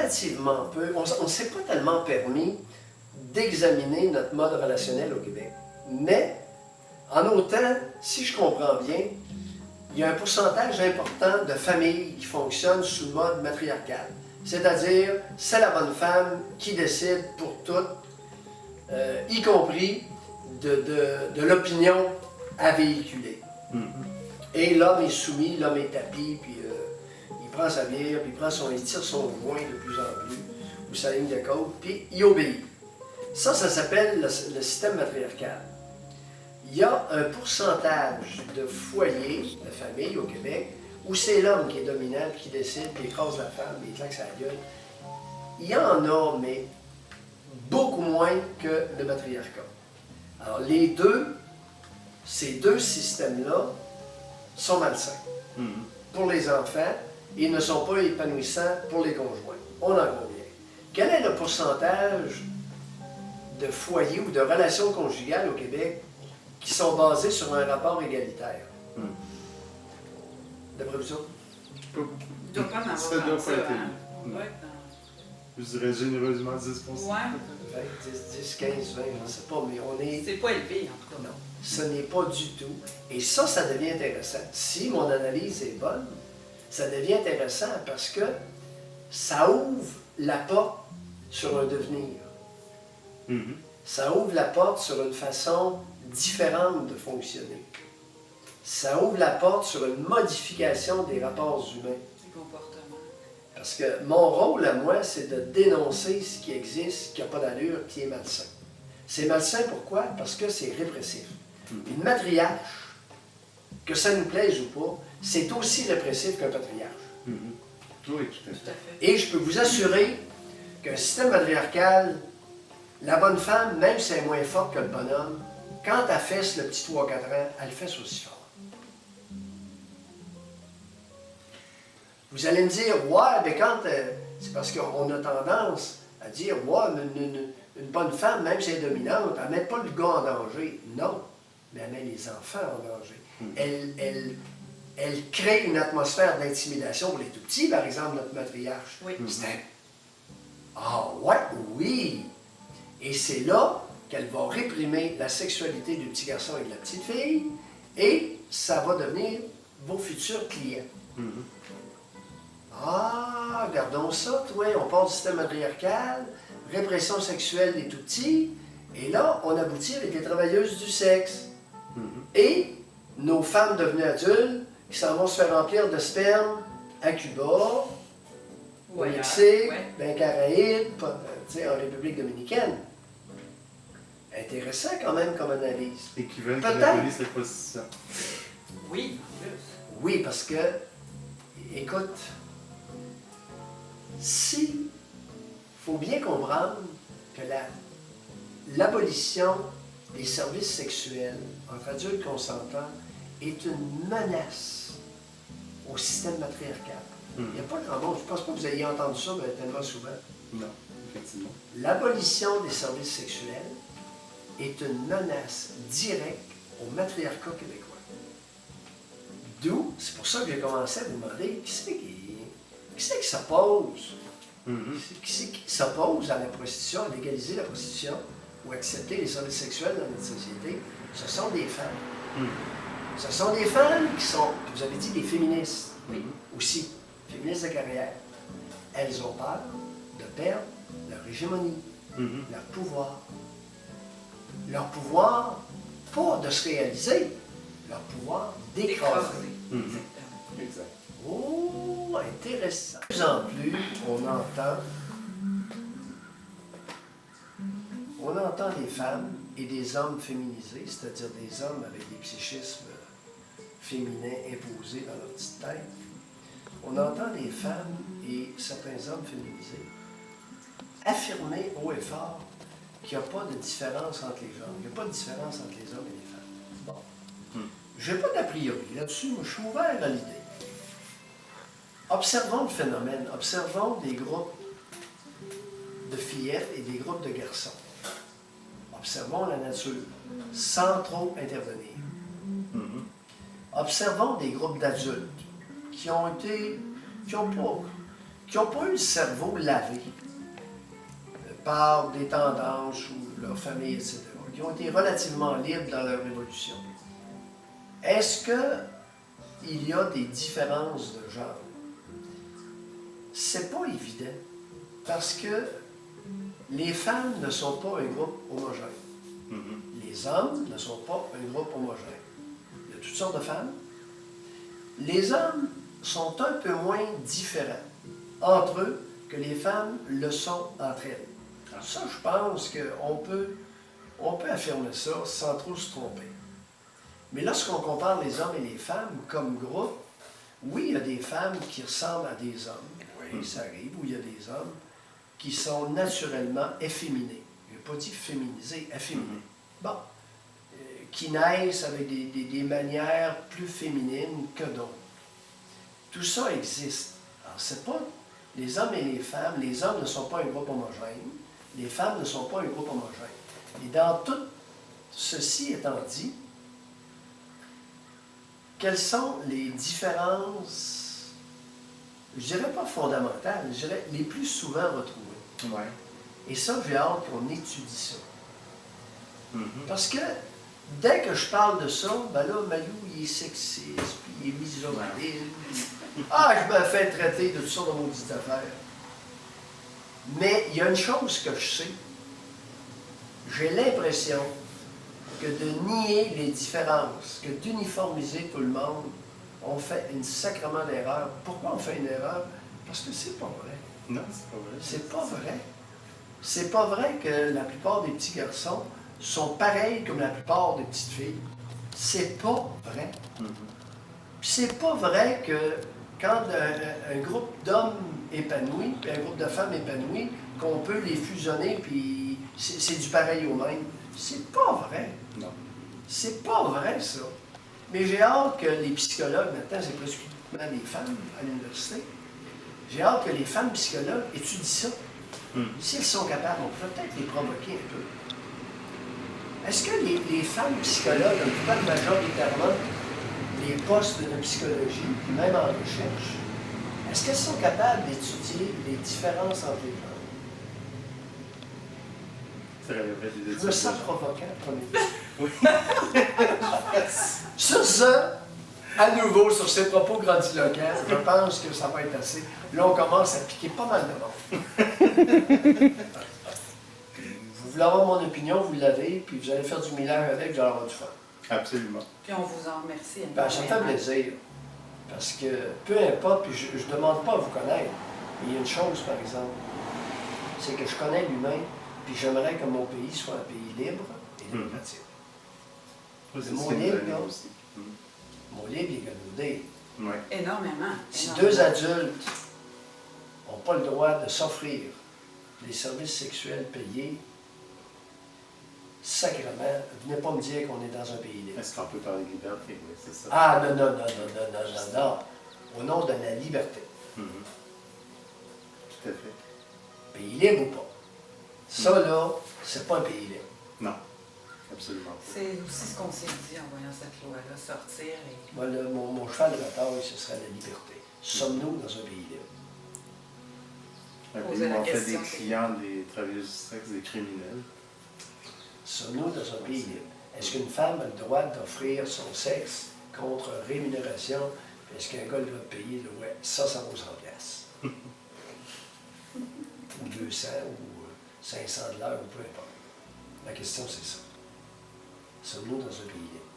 relativement peu, on ne s'est pas tellement permis d'examiner notre mode relationnel au Québec. Mais, en autant, si je comprends bien, il y a un pourcentage important de familles qui fonctionnent sous le mode matriarcal. C'est-à-dire, c'est la bonne femme qui décide pour tout, y compris de l'opinion à véhiculer. Et l'homme est soumis, l'homme est tapis, puis il prend sa bière, puis il tire son joint de plus en plus, ou sa ligne de côte, puis il obéit. Ça s'appelle le système matriarcal. Il y a un pourcentage de foyers, de familles au Québec, où c'est l'homme qui est dominant, qui décide, qui écrase la femme, qui claque sa gueule. Il y en a, mais beaucoup moins que le matriarcat. Alors, ces deux systèmes-là sont malsains pour les enfants et ne sont pas épanouissants pour les conjoints. On en convient. Quel est le pourcentage de foyers ou de relations conjugales au Québec qui sont basés sur un rapport égalitaire? D'après vous autres? Il doit pas en avoir Ça doit tant pas être hein. élevé. On doit être Je dirais généreusement 10%. dans... Ouais, 20, 10, 15, 20, je ne sais pas, mais on est... c'est pas élevé en tout cas. Non, ce n'est pas du tout. Et ça devient intéressant. Si mon analyse est bonne, ça devient intéressant parce que ça ouvre la porte sur un devenir. Ça ouvre la porte sur une façon différente de fonctionner. Ça ouvre la porte sur une modification des rapports humains. Les comportements. Parce que mon rôle à moi, c'est de dénoncer ce qui existe, qui n'a pas d'allure, qui est malsain. C'est malsain pourquoi? Parce que c'est répressif. Une matriarche, que ça nous plaise ou pas, c'est aussi répressif qu'un patriarche. Oui, tout à Tout fait. à fait. Et je peux vous assurer qu'un système matriarcal, la bonne femme, même si elle est moins forte que le bonhomme, quand elle fesse le petit 3-4 ans, elle fesse aussi fort. Vous allez me dire, ouais, mais quand... c'est parce qu'on a tendance à dire, ouais, une bonne femme, même si elle est dominante, elle ne met pas le gars en danger. Non, mais elle met les enfants en danger. Elle crée une atmosphère d'intimidation pour les tout-petits, par exemple, notre matriarche. Oui. C'est ah ouais, oui! Et c'est là qu'elle va réprimer la sexualité du petit garçon et de la petite fille, et ça va devenir vos futurs clients. Ah, regardons ça, toi, on part du système matriarcal, répression sexuelle des tout-petits, et là, on aboutit avec les travailleuses du sexe. Et nos femmes devenues adultes qui s'en vont se faire remplir de sperme à Cuba, au Ouais, Mexique, ouais. dans les Caraïbes, en République dominicaine. Intéressant quand même comme analyse. Et qui veulent que Peut-être. la police la prostitution. Oui, en plus. Oui, parce que, écoute, il faut bien comprendre que l'abolition des services sexuels entre adultes consentants est une menace au système matriarcal. Il n'y a pas grand monde, je ne pense pas que vous ayez entendu ça tellement souvent. Non, effectivement. L'abolition des services sexuels est une menace directe au matriarcat québécois. D'où, c'est pour ça que j'ai commencé à vous demander qui c'est qui s'oppose? Qui c'est qui s'oppose à la prostitution, à légaliser la prostitution ou accepter les services sexuels dans notre société? Ce sont des femmes. Ce sont des femmes qui sont, vous avez dit, des féministes. Oui. Aussi, féministes de carrière. Elles ont peur de perdre leur hégémonie, leur pouvoir. Leur pouvoir, pas de se réaliser, leur pouvoir d'écraser. Exactement. Exact. Oh, intéressant. De plus en plus, on entend des femmes et des hommes féminisés, c'est-à-dire des hommes avec des psychismes féminins imposés dans leur petite tête. On entend des femmes et certains hommes féminisés affirmer haut et fort qu'il n'y a pas de différence entre les genres. Il n'y a pas de différence entre les hommes et les femmes. Bon. Je n'ai pas d'a priori là-dessus, mais je suis ouvert à l'idée. Observons le phénomène, observons des groupes de fillettes et des groupes de garçons. Observons la nature, sans trop intervenir. Observons des groupes d'adultes qui ont qui n'ont pas eu le cerveau lavé par des tendances ou leur famille, etc., qui ont été relativement libres dans leur évolution. Est-ce qu'il y a des différences de genre? C'est pas évident, parce que les femmes ne sont pas un groupe homogène. Les hommes ne sont pas un groupe homogène. Il y a toutes sortes de femmes. Les hommes sont un peu moins différents entre eux que les femmes le sont entre elles. Ça, je pense qu'on peut affirmer ça sans trop se tromper. Mais lorsqu'on compare les hommes et les femmes comme groupe, oui, il y a des femmes qui ressemblent à des hommes. Oui, ça arrive, où il y a des hommes qui sont naturellement efféminés. Je n'ai pas dit féminisés, efféminés. Bon. Qui naissent avec des manières plus féminines que d'autres. Tout ça existe. Alors, c'est pas les hommes et les femmes. Les hommes ne sont pas un groupe homogène. Les femmes ne sont pas un groupe homogène. Et dans tout ceci étant dit, quelles sont les différences, je dirais pas fondamentales, je dirais les plus souvent retrouvées? Ouais. Et ça, j'ai hâte qu'on étudie ça. Parce que dès que je parle de ça, ben là, Malou, il est sexiste, puis il est misogyne. Ah, je me fais traiter de tout ça dans mon dit affaires. Mais il y a une chose que je sais. J'ai l'impression que de nier les différences, que d'uniformiser tout le monde, on fait une sacrement d'erreur. Pourquoi on fait une erreur? Parce que c'est pas vrai. Non, c'est pas vrai. C'est pas vrai. C'est pas vrai que la plupart des petits garçons sont pareils comme la plupart des petites filles. C'est pas vrai. Puis c'est pas vrai que quand un groupe d'hommes épanouis, puis un groupe de femmes épanouies, qu'on peut les fusionner, puis c'est du pareil au même. C'est pas vrai. Non. C'est pas vrai, ça. Mais j'ai hâte que les psychologues, maintenant, c'est presque uniquement des femmes à l'université, j'ai hâte que les femmes psychologues étudient ça. Si elles sont capables, on peut peut-être les provoquer un peu. Est-ce que les femmes psychologues occupent majoritairement les postes de psychologie, puis même en recherche, est-ce qu'elles sont capables d'étudier les différences entre les genres? Je me sens provoquant, premier. Sur ce, à nouveau, sur ces propos grandiloquents, je pense que ça va être assez. Là, on commence à piquer pas mal de monde. Vous voulez avoir mon opinion, vous l'avez, puis vous allez faire du millage avec, vous allez avoir du fun. Absolument. Puis on vous en remercie. Ben, ça me fait plaisir. Parce que peu importe, puis je ne demande pas à vous connaître, mais il y a une chose, par exemple, c'est que je connais l'humain, puis j'aimerais que mon pays soit un pays libre et démocratique. Le mot libre, là, mon libre, il est galvaudé. Ouais. Énormément. Si énormément. deux adultes n'ont pas le droit de s'offrir des services sexuels payés, sacrément, venez pas me dire qu'on est dans un pays libre. Est-ce qu'on peut parler de liberté? Oui, c'est ça. Ah, non, non, non, non, non, non, non, non. Au nom de la liberté. Tout à fait. Pays libre ou pas. Ça, là, c'est pas un pays libre. Non, absolument pas. C'est aussi ce qu'on s'est dit en voyant cette loi-là sortir. Et... Moi, là, mon cheval de bataille, ce serait la liberté. Sommes-nous dans un pays libre? Un Poser pays où la on fait question, des c'est- clients, des travailleurs du sexe, des criminels. Sommes-nous dans un pays libre? Est-ce qu'une femme a le droit d'offrir son sexe contre rémunération? Est-ce qu'un gars doit payer, là, ouais, ça vaut 100 piastres. Ou 200, ou 500 de l'heure, ou peu importe. La question, c'est ça. Sommes-nous dans un pays libre?